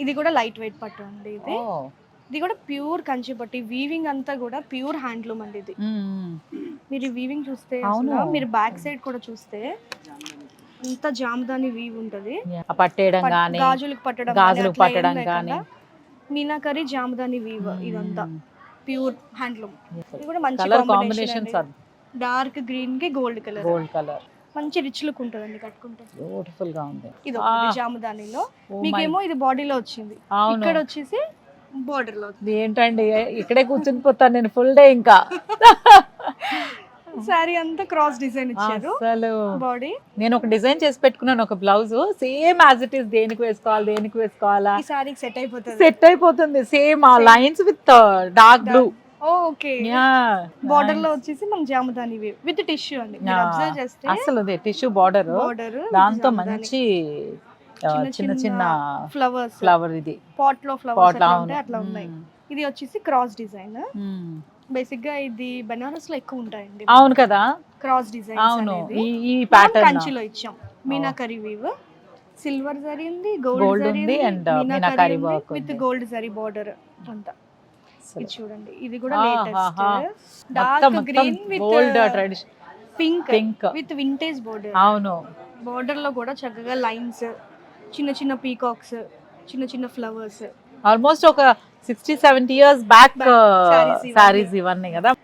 ఇది కూడా light weight పట్టు అండి. ఇది కూడా ప్యూర్ కంచి పట్టు. వీవింగ్ అంతా కూడా ప్యూర్ హ్యాండ్లూమ్ అండి. ఇది మీరు వీవింగ్ చూస్తే అసలు మీరు బ్యాక్ సైడ్ కూడా చూస్తే అంత జామదాని వీవ్ ఉంటది. పట్టేయడం గానీ గాజులకు పట్టడం గానీ మీనాకరీ జామదాని వీవ్ ఇదంతా ప్యూర్ హ్యాండ్లూమ్. ఇది కూడా మంచి కలర్ కాంబినేషన్ డార్క్ గ్రీన్ కి గోల్డ్ కలర్ మంచి రిచ్ లుక్ ఉంటదండి కట్టుకుంటే. బ్యూటిఫుల్ గా ఉంది. ఇది ఒకటి జామదానిలో. మీకేమో ఇది బాడీలో వచ్చింది, ఇక్కడ వచ్చేసి బోర్డర్ లో. ఏంటండి ఇక్కడే కూర్చుని పోతాను నేను ఫుల్ డే. ఇంకా సారీ అంతా క్రాస్ డిజైన్ ఇచ్చారు. అసలు బాడీ నేను ఒక డిజైన్ చేసి పెట్టుకున్నాను, ఒక blouse same as it is. దేనికి వేసుకోవాలా ఈ సారీ సెట్ అయిపోతుంది. సేమ్ ఆ lines with dark blue. Okay, border లో వచ్చేసి మన జామదాని విత్ టిష్యూ అండి. మీరు అబ్జర్వ్ చేస్తే అసలు టిష్యూ బోర్డర్, దాంతో మంచి చిన్న చిన్న ఫ్లవర్ ఇది పాట్ లో ఫ్లవర్స్ అట్లా ఉన్నాయి. ఇది వచ్చేసి క్రాస్ డిజైన్. బేసిక్ గా ఇది బెనారస్ లో ఎక్కువ ఉంటాయండి. అవును కదా, క్రాస్ డిజైన్. అవును, ఈ ప్యాటర్న్ కంచిలో ఇచ్చాం. మీనాకరీ వీవ్, సిల్వర్ జరీ ఉంది, గోల్డ్ ఉంది and meenakari work with gold zari border అంతా. ఇది చూడండి, ఇది కూడా latest dark green with gold tradition pink with vintage border. అవును, బోర్డర్ లో కూడా చక్కగా లైన్స్, చిన్న చిన్న పీకాక్స్, చిన్న చిన్న ఫ్లవర్స్. ఆల్మోస్ట్ ఒక 60-70 years బ్యాక్ సారీస్ ఇవన్నీ కదా.